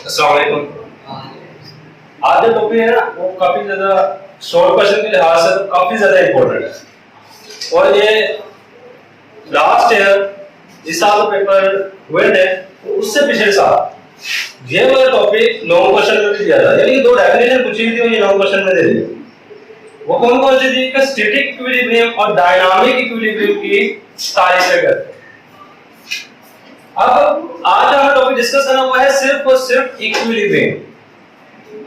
अस्सलाम वालेकुम। आज जो टॉपिक है ना वो काफी ज्यादा शॉर्ट क्वेश्चन के लिहाज से तो काफी ज्यादा इम्पोर्टेंट है और ये लास्ट ईयर इस साल पेपर हुए थे तो उससे पिछले साल ये वाला टॉपिक लॉन्ग क्वेश्चन में भी दिया था, यानी दो डेफिनेशन पूछी थी और ये लॉन्ग क्वेश्चन में दे दी। वो कौन कौन सी थी? स्टैटिक इक्विलिब्रियम और डायनामिक इक्विलिब्रियम की तारीफ करते हैं। अब आज हमें टॉपिक डिस्कस करना हुआ है सिर्फ और सिर्फ इक्विलिब्रियम।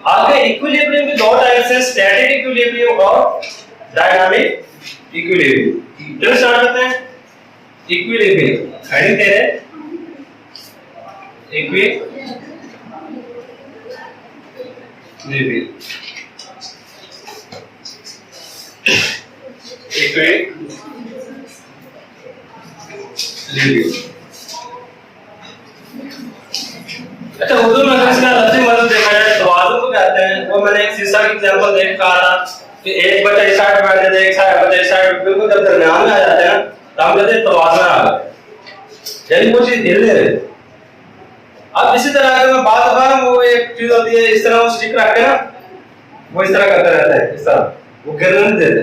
आगे इक्विलिब्रियम के दो टाइप्स हैं, स्टैटिक इक्विलिब्रियम और डायनामिक इक्विलिब्रियम। चलो स्टार्ट करते हैं। इक्विलिब्रियम हेडिंग दे रहे इक्विलिब्रियम। अच्छा, उर्दू में अगर इसका लफ्ज़ी मतलब देखा जाए तवाज़ुन को कहते हैं। वो मैंने एक शीशा की एग्जांपल देख कहा था कि एक बच्चा इस साइड बैठ जाता है, एक साइड बच्चा इस साइड, बिल्कुल जब दरमियान में आ जाते हैं तो हम कहते हैं तवाज़ुन आ गया, यानी वो चीज हिल नहीं रही। अब इसी तरह अगर मैं बात करूं, वो एक चीज होती है इस तरह वो स्टिक रख के ना वो इस तरह करता रहता है, इस तरह वो गिरने नहीं देते।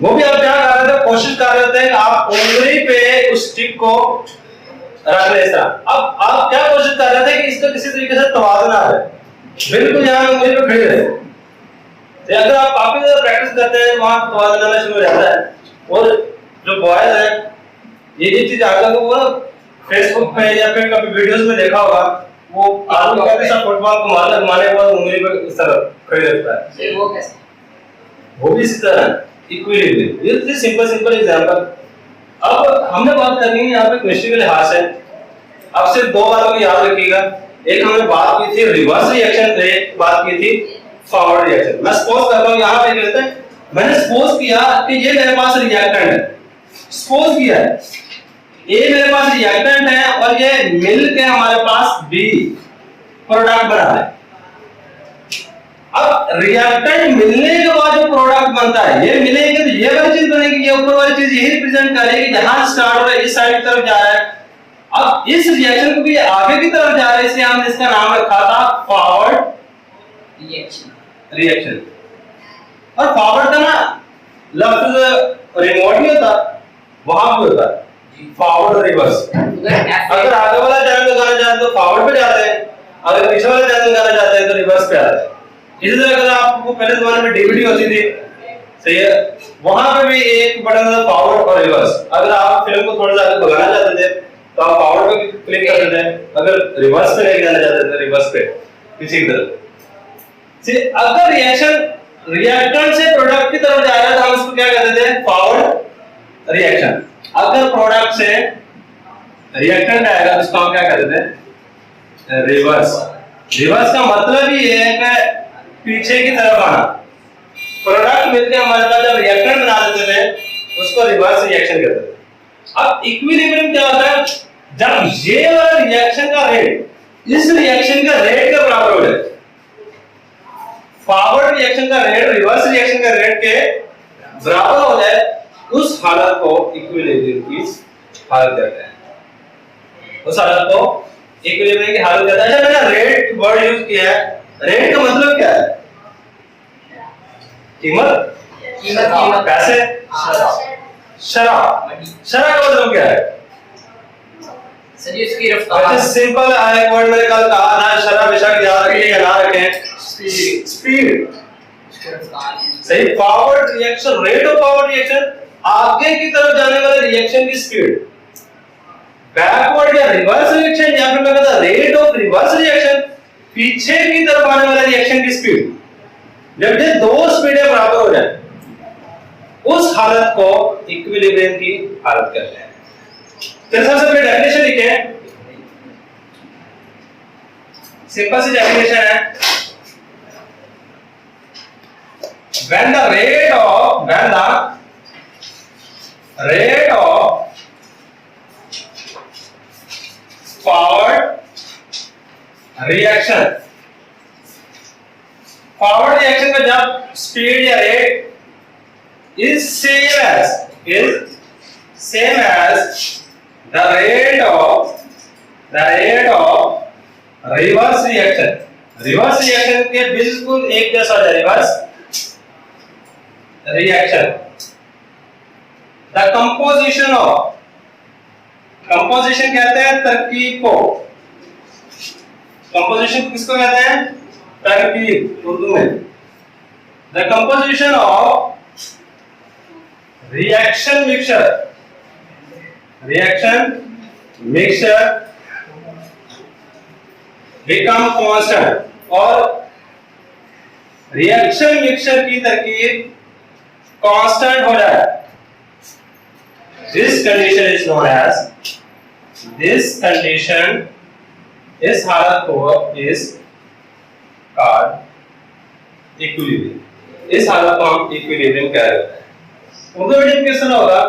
वो भी आप क्या कर रहे थे, कोशिश कर रहे थे कि आप उंगली पे उस स्टिक को रख ले इस तरह। अब आप क्या कोशिश कर रहे थे कि इसका किसी तरीके से तवाज़ुन आ जाए, बिल्कुल यहां उंगली पे खड़ी रहे। तो अगर आप काफी ज्यादा प्रैक्टिस करते हैं वहां तवाज़ुन आना शुरू हो जाता है। और जो बॉयज हैं ये चीज आगे को वो फेसबुक पे या फिर कभी वीडियोस में देखा होगा, वो आदमी कहते हैं फुटबॉल को मारने के बाद उंगली पे इस तरह खड़ी रहता है। वो कैसे? वो भी इसी तरह इक्विलिब्रियम। ये थ्री सिंपल एग्जांपल। अब हमने बात करनी है यहाँ पे केमिस्ट्री के लिहाज से। अब सिर्फ दो बातों को याद रखिएगा। एक हमने बात की थी रिवर्स रिएक्शन, एक बात की थी फॉरवर्ड रिएक्शन। मैं सपोज करता हूँ यहाँ पे कहते हैं मैंने सपोज किया कि ये मेरे पास रिएक्टेंट है, सपोज किया है ए मेरे पास रिएक्टेंट है और ये मिल के हमारे पास बी प्रोडक्ट बना है। अब रिएक्टेंट मिलने के बाद जो प्रोडक्ट बनता है, ये मिलेगी तो ये वाली चीज बनेगी, ये ऊपर वाली चीज यही रिप्रेजेंट करेगी जहां स्टार्ट हो रहा है इस साइड की तरफ जा रहा है। अब इस रिएक्शन को भी आगे की तरफ जा रहा है, इसलिए हमने इसका नाम रखा था फॉरवर्ड रिएक्शन। और फॉरवर्ड का ना लफ्ज रिमोट नहीं होता, वहां पे होता है फॉरवर्ड और रिवर्स। अगर आगे वाला टर्न लगाना चाहते तो फॉरवर्ड पे जाते हैं, अगर पीछे वाला टर्न लगाना चाहते हैं तो रिवर्स पे आते हैं। इसी तरह अगर आपको पहले जमाने में डीवीडी होती थी, सही है, वहां पे भी एक बटन था फॉरवर्ड और रिवर्स। अगर आप फिल्म को थोड़ा सा आगे बढ़ाना चाहते थे तो आप फॉरवर्ड पे क्लिक करते थे, अगर रिवर्स पे लेके जाना चाहते थे रिवर्स पे पीछे की तरफ। सी अगर रिएक्टेंट से प्रोडक्ट की तरफ जा रहा है तो हम इसको क्या कहते थे? Forward reaction. अगर प्रोडक्ट से रिएक्टेंट आएगा तो इसको हम क्या कहते थे? रिवर्स। रिवर्स का मतलब ही है कि पीछे की तरफ आना। प्रोडक्ट मिलके हमारे पास जब रिएक्टेंट बना देते थे उसको रिवर्स रिएक्शन कहते थे। अब इक्विलिब्रियम क्या होता है? जब ये वाला रिएक्शन का रेट इस रिएक्शन का रेट के बराबर हो जाए, फॉरवर्ड रिएक्शन का रेट रिवर्स रिएक्शन का रेट के बराबर हो जाए, उस हालत को इक्विलिब्रियम की हालत कहते हैं। उस हालत को इक्विलिब्रियम की हालत कहते हैं। अच्छा, मैंने रेट वर्ड यूज किया है। रेट का मतलब क्या है? कीमत, पैसे, शराब। शराब का मतलब क्या है? सर ये इसकी रफ्तार। अच्छा, सिंपल एक वर्ड मैंने कल कहा था, शराब बेशक याद रखिए या ना रखें, स्पीड। सही। Forward reaction, rate of forward reaction, आगे की तरफ जाने वाले रिएक्शन की स्पीड। बैकवर्ड या रिवर्स रिएक्शन, या फिर मैं कहता रेट ऑफ रिवर्स रिएक्शन, पीछे की तरफ आने वाले रिएक्शन की स्पीड। जब ये दो स्पीडें बराबर हो जाए उस हालत को इक्विलिब्रियम की हालत कहते हैं। तो सबसे पहले डेफिनेशन लिखे, सिंपल सी डेफिनेशन है। when the rate of forward reaction का जब स्पीड या rate is same as the rate of reverse reaction के बिल्कुल एक जैसा है reverse reaction. The composition of, composition कहते हैं तरकीब को, कंपोजिशन किसको कहते हैं? तरकीब उर्दू में। The composition of reaction mixture become constant, और रिएक्शन मिक्सचर की तरकीब कांस्टेंट हो जाए। This condition is known as, this condition, इस हालत को इज कॉल्ड इक्विलिब्रियम। इस हालत को हम इक्विलिब्रियम कह रहे हैं। उर्दू मीडियम किस तरह होगा?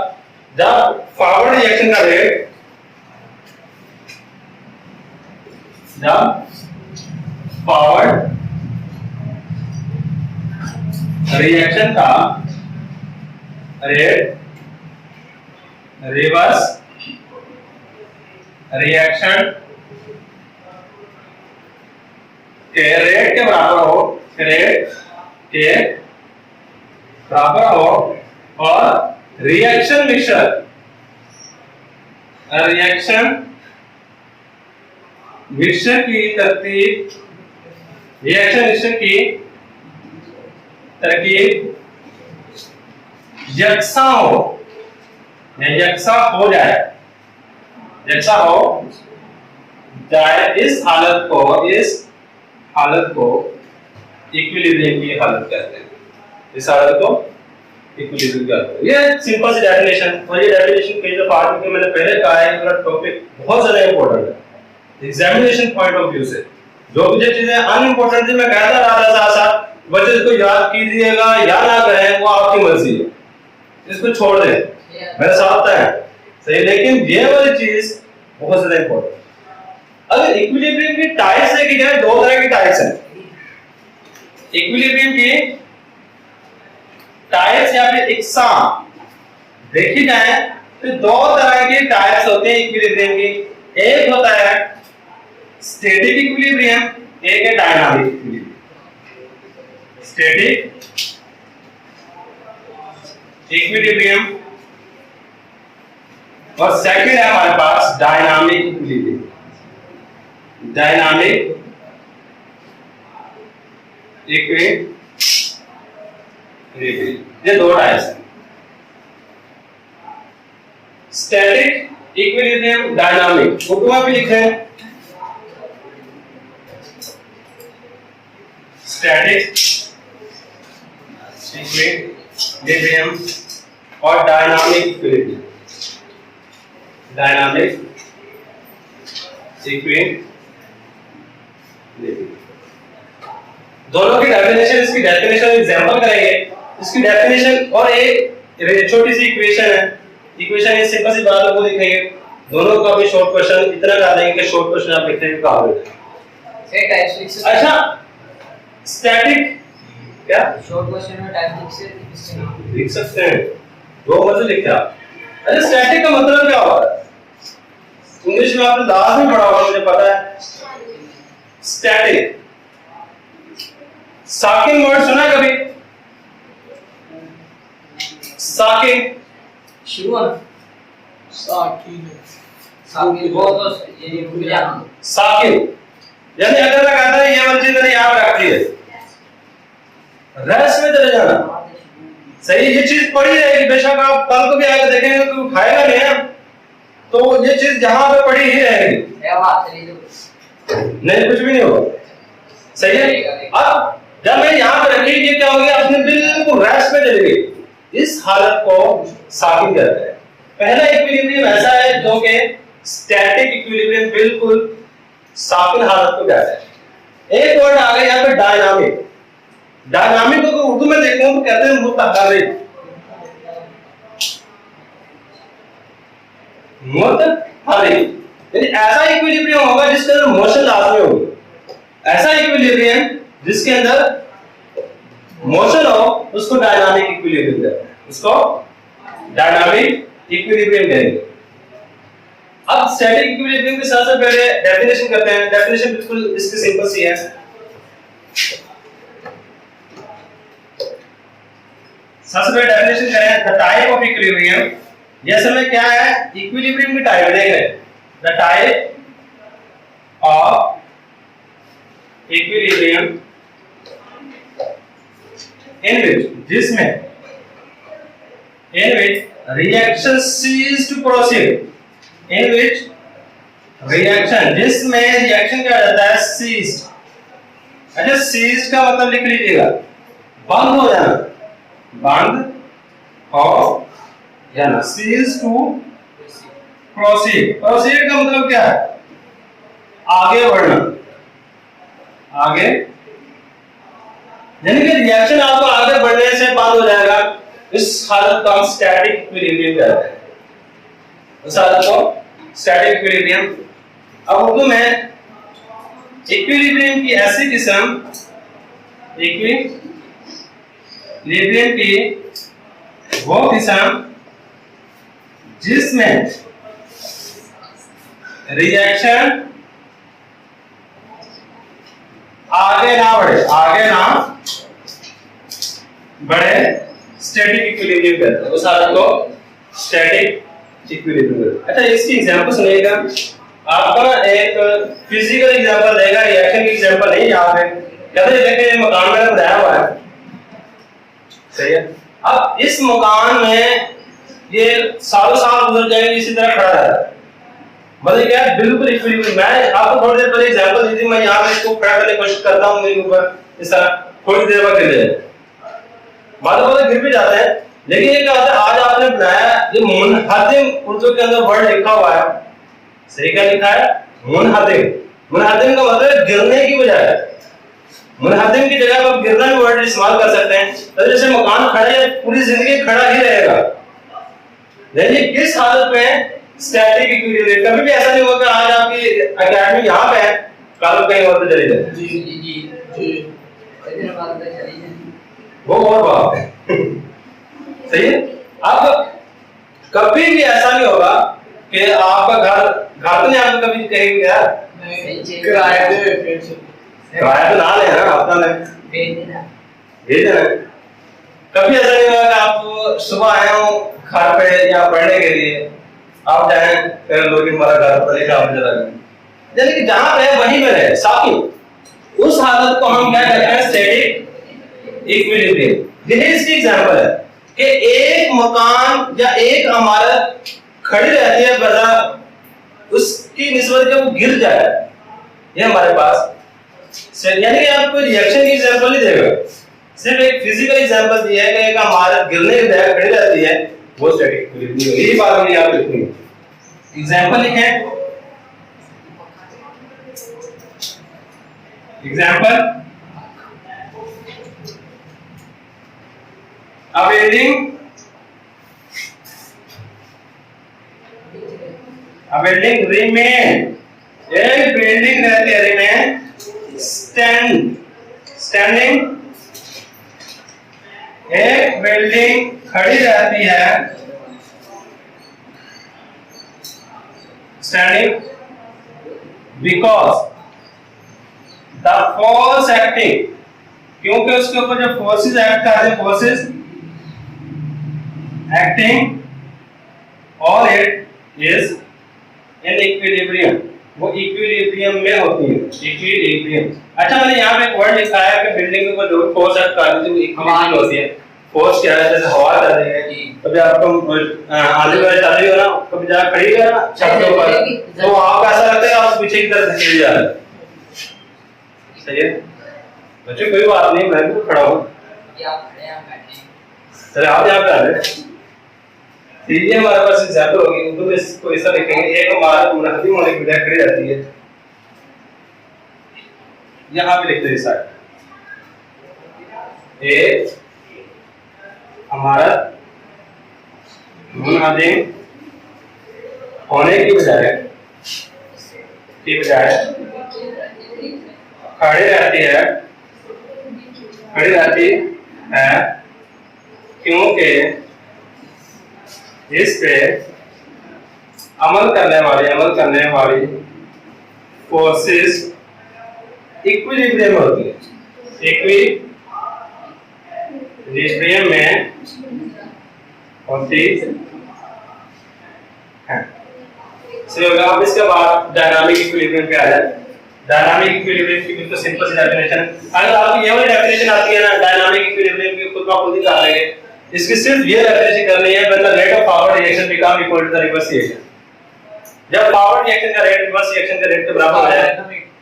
जब फॉरवर्ड रिएक्शन का रेट, जब फॉरवर्ड रिएक्शन का रेट रिवर्स रिएक्शन के रेट के बराबर हो, रेट के बराबर हो, और रिएक्शन मिक्सचर की तरतीब, रिएक्शन मिक्सचर की तरकीब यकसा हो, यकसा हो जाए, यकसा हो जाए, इस हालत को इक्विलिब्रियम की हालत कहते हैं। इस हालत को इक्विलिब्रियम कहते हैं। ये सिंपल सी डेफिनेशन, और ये डेफिनेशन कई दफा आ चुकी, मैंने पहले कहा है कि टॉपिक बहुत ज्यादा इंपॉर्टेंट है एग्जामिनेशन पॉइंट ऑफ व्यू से। जो भी चीजें अनइंपॉर्टेंट थी मैं कहता रहा था, साथ बच्चे इसको याद कीजिएगा या ना करें वो आपकी मर्जी है, इसको छोड़ दें, मेरे साथ है सही। लेकिन ये वाली चीज बहुत ज्यादा इंपॉर्टेंट। अगर इक्विलिब्रियम की टाइप्स देखी जाए, दो तरह की टाइप्स हैं इक्विलिब्रियम की टाइप्स, या फिर इकसाम देखी जाए तो दो तरह की टाइप्स होते हैं इक्विलिब्रियम की। एक होता है स्टैटिक इक्विलिब्रियम, एक है डायनामिक इक्विलिब्रियम। स्टैटिक इक्विलिब्रियम और सेकंड है हमारे पास डायनामिक इक्विलिब्रियम। डायनामिक इक्विलिब्रियम, ये दो टाइप्स हैं, स्टैटिक इक्विलिब्रियम, डायनामिक। उर्दू में भी लिखे हैं स्टैटिक इक्विलिब्रियम और डायनामिक इक्विलिब्रियम। डायनामिक इक्विलिब्रियम दोनों की डेफिनेशन, इसकी डेफिनेशन एग्जांपल करेंगे। इसकी डेफिनेशन और एक छोटी सी इक्वेशन है, इक्वेशन ये सिंपल सी बात आपको दिखेंगे। दोनों का भी शॉर्ट क्वेश्चन इतना कर देंगे कि शॉर्ट क्वेश्चन आप लिखते हैं कहां पे। अच्छा स्टैटिक क्या शॉर्ट क्वेश्चन में टाइप लिख सकते हैं, दो मर्जी लिखते हैं। अच्छा स्टैटिक का मतलब क्या होता है? इंग्लिश में आपने लास्ट में पढ़ा होगा, मुझे पता है। स्टैटिक साकिन वर्ड सुना कभी? साकिन शुरू साकिन वो तो ये भूल जाना। साकिन यानी अगर मैं कहता है ये वाली चीज मैंने यहाँ रख दी है, रस में चले जाना। सही, ये चीज पड़ी रहेगी, बेशक आप कल को भी आकर देखेंगे तो खाएगा नहीं है, तो ये चीज जहां पे पड़ी ही रहेगी, नहीं कुछ भी नहीं होगा। सही है। अब जब मैं यहाँ पे रखी, ये क्या हो गया, अपने बिल्कुल रेस्ट में चली गई। इस हालत को साकिन कहते हैं। पहला इक्विलिब्रियम ऐसा है जो कि स्टैटिक इक्विलिब्रियम, बिल्कुल साकिन हालत को कहते हैं। एक वर्ड आ गया यहाँ पे डायनामिक। डायनामिक को उर्दू में देखो तो कहते हैं मुतहर्रिक। मुतहर्रिक यानी ऐसा इक्विलिब्रियम होगा जिसके अंदर मोशन लाजमी होगी। ऐसा इक्विलिब्रियम जिसके अंदर मोशन हो उसको डायनामिक इक्विलिब्रियम कहते हैं, उसको डायनामिक इक्विलिब्रियम कहेंगे। अब स्टैटिक इक्विलिब्रियम के साथ पहले डेफिनेशन करते हैं। डेफिनेशन बिल्कुल इसकी सिंपल सी है। सबसे पहले डेफिनेशन करें, द टाइप ऑफ इक्विलिब्रियम। ये असल में क्या है, इक्विलिब्रियम की टाइप देख रहे हैं। The type of equilibrium in which reaction cease to proceed, in which reaction, जिसमें reaction क्या हो जाता है, ceased। अच्छा, ceased का मतलब लिख लीजिएगा, बंद हो जाना, बंद हो जाना, cease to proceed। proceed का मतलब क्या है, आगे बढ़ना, आगे, यानी कि रिएक्शन आपको आगे बढ़ने से बंद हो जाएगा। इस हालत को हम स्टैटिक इक्विलिब्रियम कहते हैं। उस हालत को स्टैटिक इक्विलिब्रियम। अब उर्दू में इक्विलिब्रियम की ऐसी किस्म, इक्विलिब्रियम की वो किस्म जिसमें रिएक्शन आगे ना बढ़े, स्टैटिक इक्विलिब्रियम कहते हैं। उस हालत को स्टैटिक इक्विलिब्रियम कहते हैं। अच्छा, इसकी एग्जांपल सुनिएगा। आपका ना एक फिजिकल एग्जांपल देगा, रिएक्शन की एग्जांपल नहीं। यहाँ पे कहते हैं देखिए मकान मैंने बनाया हुआ है, सही है। अब इस मकान में ये सालों साल गुजर जाएंगे, इसी तरह खड़ा रहता है, मतलब क्या है, बिल्कुल इक्विलिब्रियम। मैं आपको थोड़ी देर पहले एग्जांपल दी थी, मैं यहाँ पे इसको खड़ा करने की कोशिश करता हूँ मेरे ऊपर, इस तरह थोड़ी देर बाद गिर जाए, बाद गिर भी जाते हैं। लेकिन ये क्या होता है, आज आपने बनाया, ये मुनहदिम उर्दू के अंदर वर्ड लिखा हुआ है, सही क्या लिखा है, मुनहदिम। मुनहदिम का मतलब गिरने की बजाय, मुनहदिम की जगह आप गिरना भी वर्ड इस्तेमाल कर सकते हैं। तो जैसे मकान खड़ा है, पूरी जिंदगी खड़ा ही रहेगा, लेकिन किस हालत में, स्टैटिक इक्विलिब्रियम। कभी भी ऐसा नहीं होगा कि आज आपकी एकेडमी यहाँ पे है, कल कहीं और पे चली जाए, जी जी जी, इधर बात पे चली जाए, वो और बात है। सही है। अब कभी भी ऐसा नहीं होगा कि आपका घर तो नहीं, आपको कभी कहीं गया किराया तो ना लेना, अपना ले भेज देना। कभी ऐसा नहीं होगा कि आप सुबह आए हो घर पे या पढ़ने के लिए, आप जाए फिर लोग हमारा घर पता नहीं कहाँ चला गया, यानी कि जहां पे वहीं पे रहे साथी। उस हालत को हम क्या कहते हैं, स्टैटिक इक्विलिब्रियम। यही इसकी एग्जांपल है कि एक मकान या एक इमारत खड़ी रहती है बजाय उसकी निस्बत के वो गिर जाए, ये हमारे पास, यानी कि आपको रिएक्शन की एग्जांपल नहीं देगा, सिर्फ एक फिजिकल एग्जांपल दिया है कि एक इमारत गिरने के बजाय खड़ी रहती है, वो स्टैटिक इक्विलिब्रियम। यही बात हमने यहाँ पे लिखनी है। एग्जांपल लिखें, एग्जांपल, a building remain, एक बिल्डिंग रहती है, remain standing, एक बिल्डिंग खड़ी रहती है, standing, because the force acting, क्योंकि उसके ऊपर जो फोर्सेस एक्ट करते हैं, फोर्सेस एक्टिंग और इट इज इन इक्विलिब्रियम, वो इक्विलिब्रियम में होती है, इक्विलिब्रियम। अच्छा, मैंने यहाँ पे एक वर्ड लिखा है कि बिल्डिंग के ऊपर जो फोर्स एक्ट करती है वो इक्विलिब्रियम होती है। फोर्स क्या है, जैसे हवा चल रही है, कभी आपको आने वाले चल रही हो ना, कभी जा खड़ी है ना छत के ऊपर, तो आपको ऐसा लगता है आप पीछे की तरफ धकेल जा रहे हैं, सही है बच्चों, कोई बात नहीं, मैं भी खड़ा हूँ, चले आप यहाँ पे आ रहे। ये हमारे पास एग्जांपल होगी, उर्दू में इसको ऐसा लिखेंगे, एक इमारत मुनहदिम होने की बजाय खड़ी रहती है, यहाँ पे लिखते हैं साइड, एक इमारत मुनहदिम होने की बजाय खड़ी रहती है क्योंकि इस पे अमल करने वाली फोर्सेस इक्विलिब्रियम होती है, इक्विलिब्रियम में होती है। सही होगा। अब इसके बाद डायनामिक इक्विलिब्रियम पे आ जाए। डायनामिक इक्विलिब्रियम की बिल्कुल सिंपल सी डेफिनेशन, अगर आपको ये वाली डेफिनेशन आती है ना डायनामिक इक्विलिब्रियम की, खुद का खुद ही कर लेंगे। इसकी सिर्फ ये डेफिनेशन करनी है, when the rate of forward reaction become equal to the reverse reaction. जब फॉरवर्ड रिएक्शन का रेट रिवर्स रिएक्शन के रेट के बराबर हो जाए,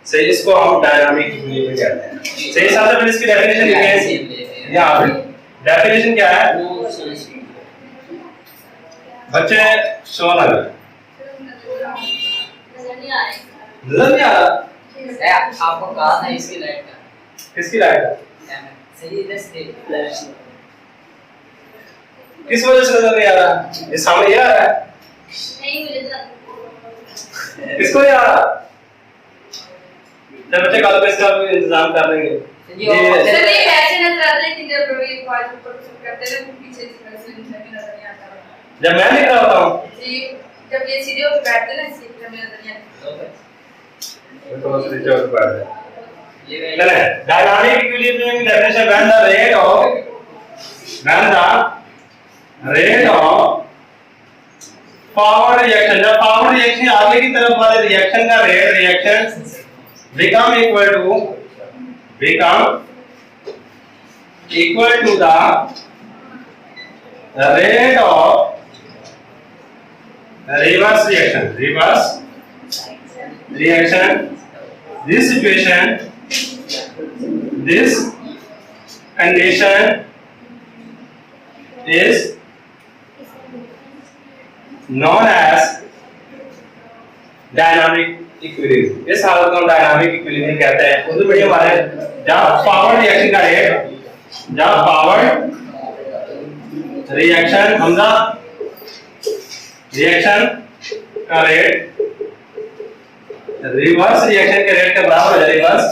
सही, इसको हम डायनामिक इक्विलिब्रियम कहते हैं। सही साथ में इसकी डेफिनेशन लिखें। यहां पे डेफिनेशन क्या है बच्चे? शो ना कर, नजर नहीं आ रहा। आपको कहा था इसकी लाइट का, किसकी लाइट है? सही है। किस वजह से नजर नहीं आ रहा? ये सामने ये आ रहा है, नहीं मुझे तो किसको ये आ रहा? जब बच्चे कल पे इसका इंतजाम कर लेंगे। सर ये ऐसे नजर आता है कि जब ये कॉल पर करते हैं तो पीछे से नजर नहीं आता। जब मैं लिख रहा होता हूं जी, जब ये सीधे होकर बैठते हैं ना इसलिए हमें नजर नहीं आता। मैं तो बस नीचे उठ पड़ा है। चले डायनामिक इक्विलिब्रियम की definition, when the rate of forward reaction, जब फॉरवर्ड रिएक्शन आगे की तरफ वाले रिएक्शन का rate, reaction become equal to the rate of reverse reaction, this situation, this condition is known as dynamic equilibrium. इस हालत को हम डायनामिक इक्विलिब्रियम कहते हैं। उर्दू मीडियम वाले जब फॉरवर्ड रिएक्शन का रेट, जब फॉरवर्ड रिएक्शन हमजा रिएक्शन का रेट रिवर्स रिएक्शन के रेट के बराबर है, रिवर्स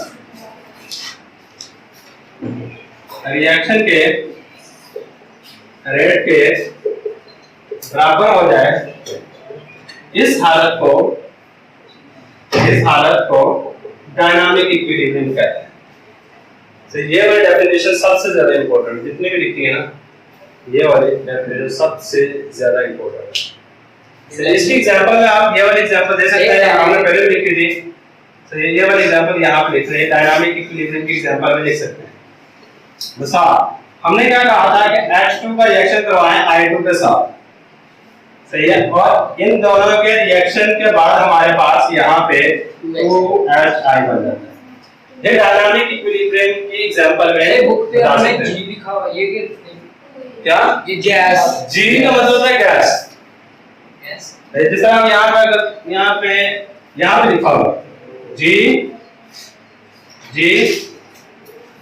रिएक्शन के रेट के बराबर हो जाए, इस हालत को डायनामिक इक्विलिब्रियम कहते हैं। तो ये वाली डेफिनेशन सबसे ज्यादा इंपॉर्टेंट, जितनी भी लिखी है ना, ये वाली डेफिनेशन सबसे ज्यादा इंपॉर्टेंट है। तो इसकी एग्जांपल में आप ये वाली एग्जांपल दे सकते हैं, हमने पहले लिखी थी। तो ये वाली एग्जांपल यहां पे लिख रहे हैं, डायनामिक इक्विलिब्रियम की एग्जांपल में लिख सकते हैं। मिसाल हमने क्या कहा था कि H2 का रिएक्शन करवाएं I2 के साथ, सही है, और इन दोनों के रिएक्शन के बाद हमारे पास यहाँ पे 2HI बन जाता है। ये डायनामिक इक्विलिब्रियम की एग्जांपल में बुक पे हमने G लिखा हुआ, ये क्या? ये गैस, G का मतलब होता है गैस। जिस तरह हम यहाँ पे लिखा हुआ G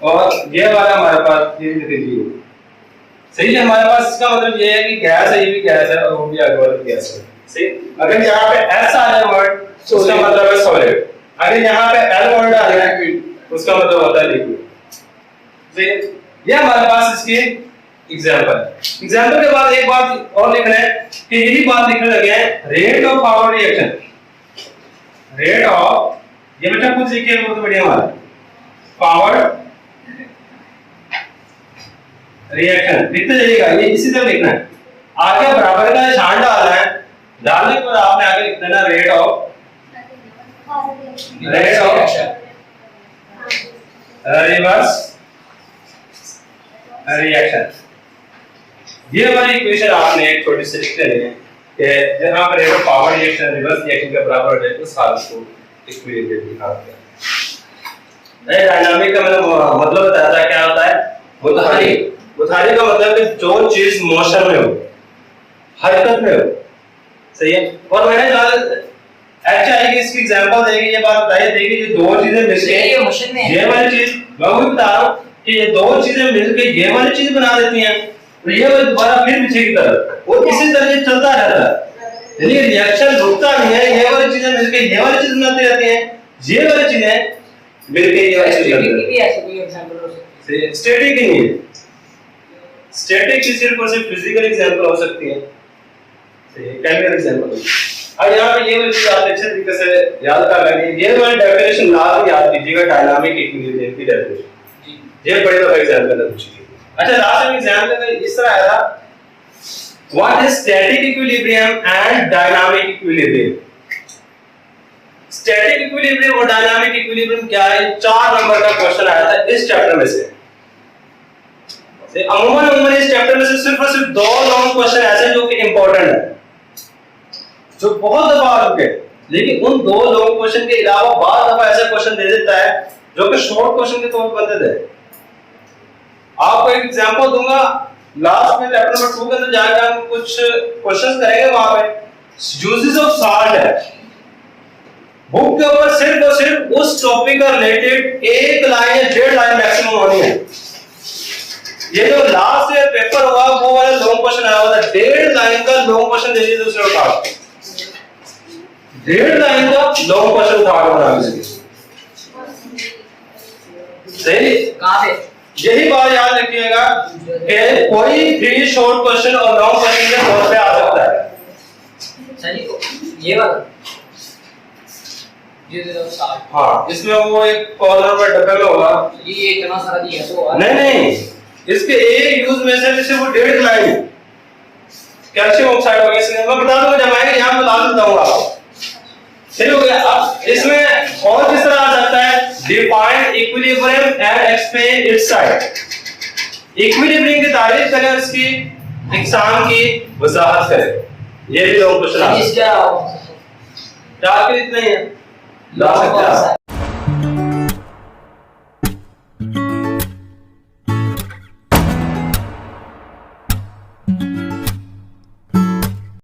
और ये वाला हमारे पास ये लिख लीजिए, सही है। हमारे पास इसका मतलब ये है कि गैस है, ये भी गैस है और वो भी आगे वाला गैस है, सही। अगर यहाँ पे S आ जाए वर्ड तो उसका मतलब है सॉलिड, अगर यहाँ पे L वर्ड आ जाए उसका मतलब होता है लिक्विड, सही। ये हमारे पास इसकी एग्जांपल के बाद एक बात और लिखना है कि यही बात लिखने लगे हैं, rate of forward reaction, rate of, ये बेटा कुछ लिखिए उर्दू मीडियम वाला, फॉरवर्ड रिएक्शन लिखते जाइएगा, ये इसी तरह लिखना है। आगे बराबर का निशान डालना है, डालने के बाद आपने आगे लिख देना रेट ऑफ रिवर्स रिएक्शन। ये वाली इक्वेशन आपने एक छोटी सी लिख देनी है कि जहां पर rate of power reaction reverse reaction के बराबर है, उस हालत को इक्विलिब्रियम लिखा गया है। डायनामिक का मतलब बताया था क्या होता है, मुतालिक का मतलब है जो चीज मोशन में हो, हरकत में हो, सही है। और मैंने HI की इसकी एग्जांपल देगी, ये बात बताई देगी कि दो चीजें मिलके ये वाली चीज, मैं वही बता रहा हूं कि ये दो चीजें मिलके ये वाली चीज बना देती हैं, तो ये वाली दोबारा फिर पीछे की तरफ वो इसी तरह चलता रहता है, यानी रिएक्शन रुकता नहीं है। ये वाली चीजें मिलके ये वाली चीज बनाती रहती हैं, ये वाली चीजें मिलके ये वाली चीज बनाती हैं। ऐसे कोई एग्जांपल हो सकती है? स्टैटिक ही नहीं है, स्टैटिक की सिर्फ और सिर्फ फिजिकल एग्जांपल हो सकती है, सही है, केमिकल एग्जांपल अब यहाँ पे ये वाली चीज आप अच्छे तरीके से याद कर लेंगे। ये वाली डेफिनेशन लास्ट याद कीजिएगा, डायनामिक इक्विलिब्रियम की डेफिनेशन। ये बड़े दफा एग्जाम में पूछी थी। अच्छा लास्ट में एग्जाम में इस तरह आया था, what is static equilibrium and dynamic equilibrium. Static equilibrium और डायनामिक इक्विलिब्रियम क्या है? 4 नंबर का क्वेश्चन आया था इस चैप्टर में से। अमूमन इस चैप्टर में से सिर्फ और सिर्फ 2 लॉन्ग क्वेश्चन ऐसे जो कि इंपॉर्टेंट है, जो बहुत दफा आ चुके हैं, लेकिन उन 2 लॉन्ग क्वेश्चन के अलावा बाद दफा ऐसे क्वेश्चन दे देता है जो कि शॉर्ट क्वेश्चन के तौर पर बनते थे। आपको एक एग्जांपल दूंगा, लास्ट में चैप्टर नंबर 2 के अंदर जाकर हम कुछ क्वेश्चंस करेंगे। वहां पे यूजेस ऑफ साल्ट है, बुक के ऊपर सिर्फ और सिर्फ उस टॉपिक का रिलेटेड 1 लाइन या 1.5 लाइन मैक्सिमम होनी है। ये जो लास्ट ईयर पेपर हुआ वो वाला लॉन्ग क्वेश्चन आया हुआ था, 1.5 लाइन का लॉन्ग क्वेश्चन दे दिया दूसरे उठा, 1.5 लाइन का लॉन्ग क्वेश्चन उठा के बना लेंगे। सही? कहां पे? यही बात याद रखिएगा कि कोई भी शॉर्ट क्वेश्चन और लॉन्ग क्वेश्चन के तौर पे आ सकता है। सही, ये वाला ये देखो साठ। हाँ, इसमें वो एक कॉर्नर में डबल होगा, ये इतना सारा दिया तो नहीं, इसके एक यूज में से जैसे वो 1.5 लाइन कैल्शियम ऑक्साइड हो गया, इसमें मैं बता दूंगा, जब आएंगे यहां बता देता हूं आपको। सही हो गया। अब इसमें और किस तरह आ सकता है, define equilibrium and explain it's side. Equilibrium की तारीफ करें, उसकी इकसाम की वजाहत करें। ये भी लॉन्ग क्वेश्चन है। इसका टारगेट इतना ही है, ला सकते हैं।